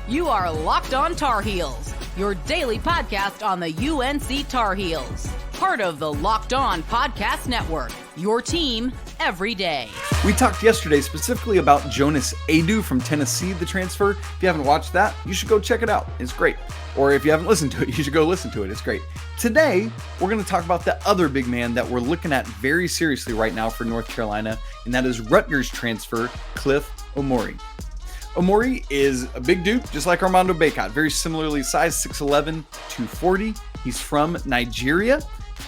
You are Locked On Tar Heels, your daily podcast on the UNC Tar Heels. Part of the Locked On Podcast Network, your team every day. We talked yesterday specifically about Jonas Aidoo from Tennessee, the transfer. If you haven't watched that, you should go check it out. It's great. Or if you haven't listened to it, you should go listen to it. It's great. Today, we're going to talk about the other big man that we're looking at very seriously right now for North Carolina, and that is Rutgers transfer Cliff Omoruyi. Omoruyi is a big dude, just like Armando Bacot, very similarly sized, 6'11", 240. He's from Nigeria,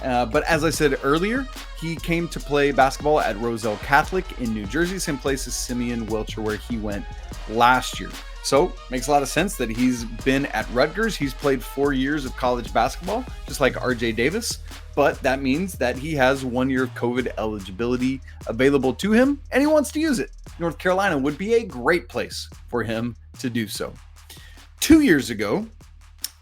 but as I said earlier, he came to play basketball at Roselle Catholic in New Jersey, same place as Simeon Wilcher, where he went last year. So, makes a lot of sense that he's been at Rutgers. He's played 4 years of college basketball, just like RJ Davis, but that means that he has 1 year of COVID eligibility available to him, and he wants to use it. North Carolina would be a great place for him to do so. 2 years ago,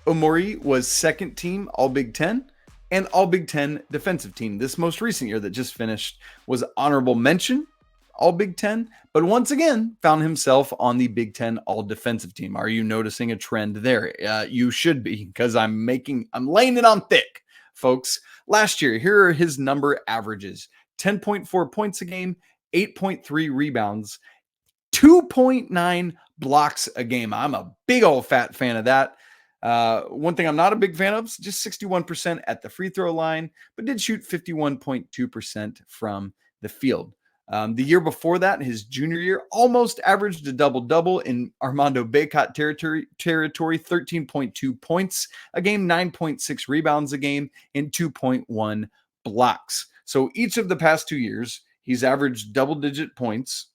Omoruyi was second team All Big Ten and All Big Ten defensive team. This most recent year that just finished was honorable mention All Big Ten, but once again found himself on the Big Ten All Defensive team. Are you noticing a trend there? You should be, because I'm laying it on thick, folks. Last year, here are his number averages: 10.4 points a game, 8.3 rebounds, 2.9 blocks a game. I'm a big old fat fan of that. One thing I'm not a big fan of is just 61% at the free throw line, but did shoot 51.2% from the field. The year before that, his junior year, almost averaged a double-double in Armando Bacot territory, 13.2 points a game, 9.6 rebounds a game, and 2.1 blocks. So each of the past 2 years, he's averaged double-digit points,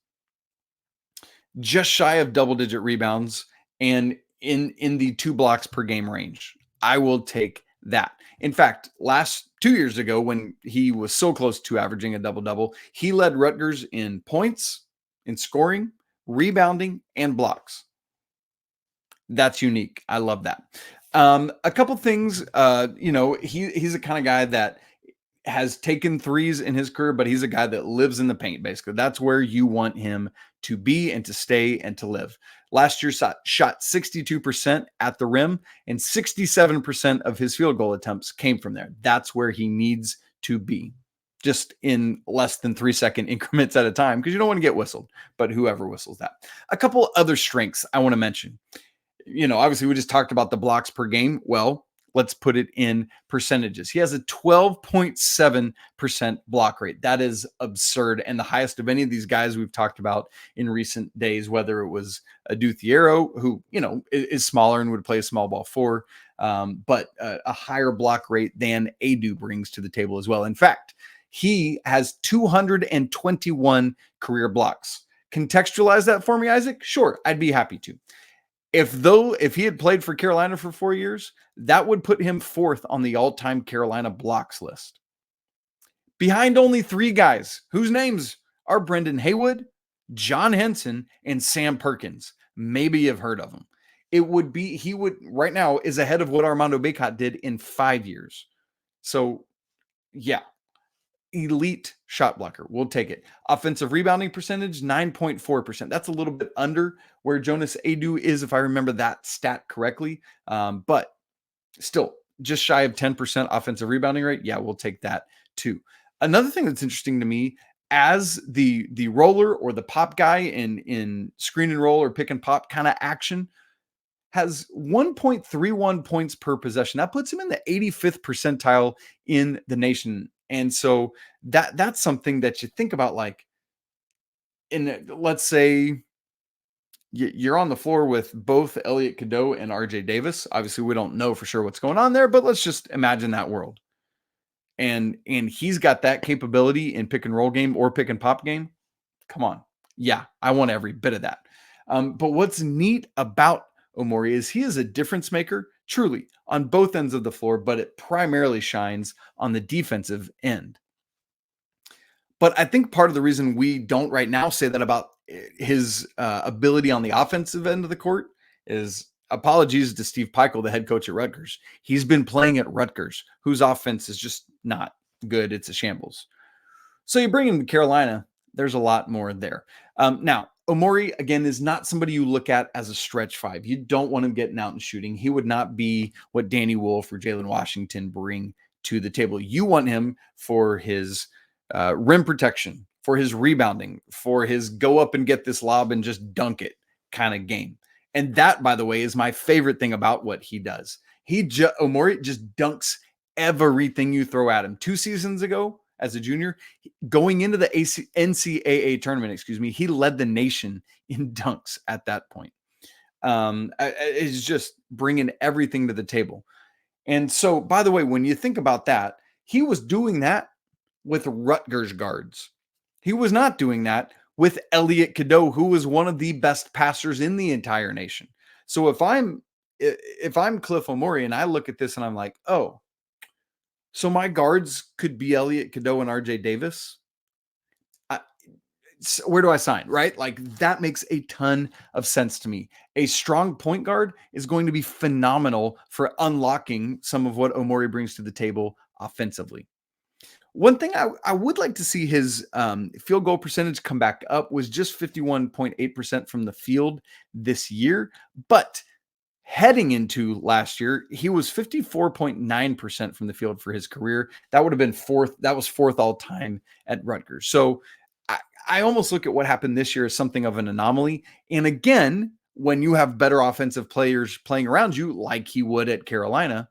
just shy of double-digit rebounds, and in the 2 blocks per game range. I will take that. In fact, 2 years ago, when he was so close to averaging a double-double, he led Rutgers in points, in scoring, rebounding, and blocks. That's unique. I love that. A couple things, he's the kind of guy that has taken threes in his career, but he's a guy that lives in the paint, basically. That's where you want him to be and to stay and to live. Last year shot 62% at the rim, and 67% of his field goal attempts came from there. That's where he needs to be, just in less than 3-second increments at a time, because you don't want to get whistled, but whoever whistles that. A couple other strengths I want to mention. Obviously we just talked about the blocks per game. Well, let's put it in percentages. He has a 12.7% block rate. That is absurd, and the highest of any of these guys we've talked about in recent days, whether it was Aduthiero, who, is smaller and would play a small ball 4, but a higher block rate than Aidoo brings to the table as well. In fact, he has 221 career blocks. Contextualize that for me, Isaac? Sure, I'd be happy to. If he had played for Carolina for 4 years, that would put him 4th on the all-time Carolina blocks list, behind only 3 guys whose names are Brendan Haywood, John Henson, and Sam Perkins. Maybe you've heard of him. He would right now is ahead of what Armando Bacot did in 5 years. So, yeah. Elite shot blocker. We'll take it. Offensive rebounding percentage, 9.4%. That's a little bit under where Jonas Aidoo is, if I remember that stat correctly. But still, just shy of 10% offensive rebounding rate. Yeah, we'll take that too. Another thing that's interesting to me, as the roller or the pop guy in screen and roll or pick and pop kind of action, has 1.31 points per possession. That puts him in the 85th percentile in the nation. And so that's something that you think about, like, let's say you're on the floor with both Elliot Cadeau and RJ Davis. Obviously, we don't know for sure what's going on there, but let's just imagine that world. And he's got that capability in pick and roll game or pick and pop game. Come on. Yeah, I want every bit of that. But what's neat about Omoruyi is he is a difference maker, truly, on both ends of the floor, but it primarily shines on the defensive end. But I think part of the reason we don't right now say that about his ability on the offensive end of the court is, apologies to Steve Pikiell, the head coach at Rutgers. He's been playing at Rutgers, whose offense is just not good. It's a shambles. So you bring him to Carolina, there's a lot more there. Now, Omoruyi, again, is not somebody you look at as a stretch five. You don't want him getting out and shooting. He would not be what Danny Wolf or Jalen Washington bring to the table. You want him for his rim protection, for his rebounding, for his go up and get this lob and just dunk it kind of game. And that, by the way, is my favorite thing about what he does. Omoruyi just dunks everything you throw at him. 2 seasons ago, as a junior, going into the NCAA tournament, he led the nation in dunks at that point. It's just bringing everything to the table. And so, by the way, when you think about that, he was doing that with Rutgers guards. He was not doing that with Elliot Cadeau, who was one of the best passers in the entire nation. So if I'm Cliff Omoruyi and I look at this and I'm like, oh, so my guards could be Elliot Cadeau and RJ Davis. Where do I sign, right? Like, that makes a ton of sense to me. A strong point guard is going to be phenomenal for unlocking some of what Omoruyi brings to the table offensively. One thing I would like to see his field goal percentage come back up was just 51.8% from the field this year. But heading into last year, he was 54.9% from the field for his career. That would have been fourth. That was fourth all time at Rutgers. So I almost look at what happened this year as something of an anomaly. And again, when you have better offensive players playing around you, like he would at Carolina,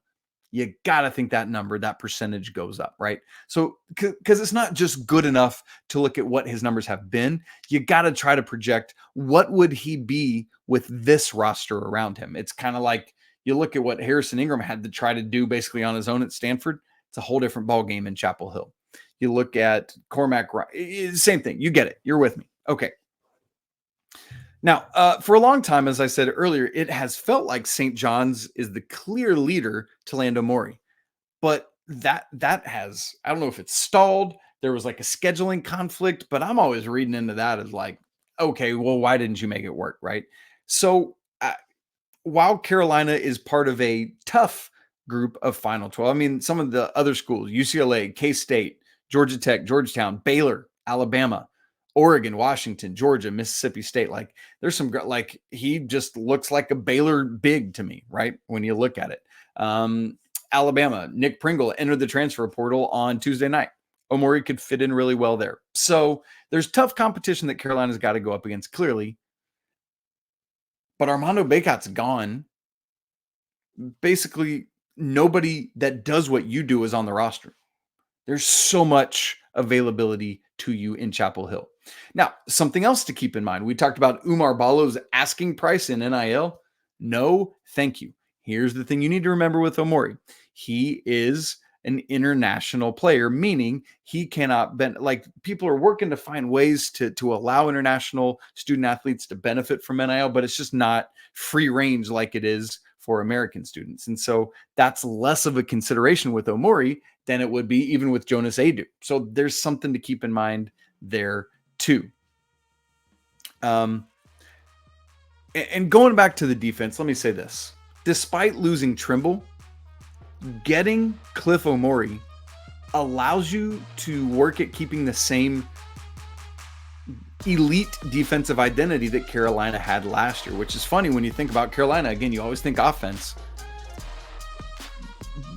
you got to think that number, that percentage goes up, right? So, because it's not just good enough to look at what his numbers have been, you got to try to project what would he be with this roster around him. It's kind of like you look at what Harrison Ingram had to try to do basically on his own at Stanford. It's a whole different ball game in Chapel Hill. You look at Cormac, same thing. You get it. You're with me. Okay. Now, for a long time, as I said earlier, it has felt like St. John's is the clear leader to land Omoruyi. But that has, I don't know if it's stalled. There was like a scheduling conflict, but I'm always reading into that as like, okay, well, why didn't you make it work, right? So while Carolina is part of a tough group of Final 12, I mean, some of the other schools, UCLA, K-State, Georgia Tech, Georgetown, Baylor, Alabama, Oregon, Washington, Georgia, Mississippi State. Like, there's some, like, he just looks like a Baylor big to me, right? When you look at it. Alabama, Nick Pringle entered the transfer portal on Tuesday night. Omoruyi could fit in really well there. So there's tough competition that Carolina's got to go up against, clearly. But Armando Bacot's gone. Basically, nobody that does what you do is on the roster. There's so much availability to you in Chapel Hill. Now, something else to keep in mind. We talked about Oumar Ballo's asking price in NIL. No, thank you. Here's the thing you need to remember with Omoruyi. He is an international player, meaning he cannot like, people are working to find ways to allow international student athletes to benefit from NIL, but it's just not free range like it is for American students. And so that's less of a consideration with Omoruyi than it would be even with Jonas Aidoo. So there's something to keep in mind there too. And going back to the defense, let me say this. Despite losing Trimble, getting Cliff Omoruyi allows you to work at keeping the same elite defensive identity that Carolina had last year, which is funny when you think about Carolina. Again, you always think offense.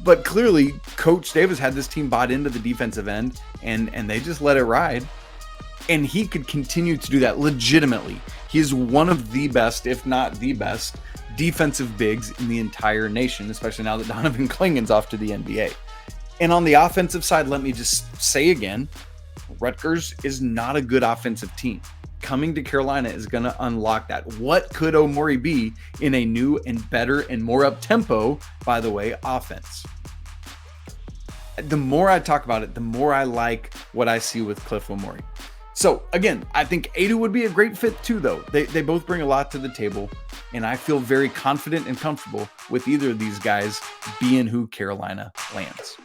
But clearly, Coach Davis had this team bought into the defensive end, and they just let it ride. And he could continue to do that legitimately. He is one of the best, if not the best, defensive bigs in the entire nation, especially now that Donovan Klingon's off to the NBA. And on the offensive side, let me just say again, Rutgers is not a good offensive team. Coming to Carolina is going to unlock that. What could Omoruyi be in a new and better and more up-tempo, by the way, offense? The more I talk about it, the more I like what I see with Cliff Omoruyi. So again, I think Aidoo would be a great fit too, though. They both bring a lot to the table, and I feel very confident and comfortable with either of these guys being who Carolina lands.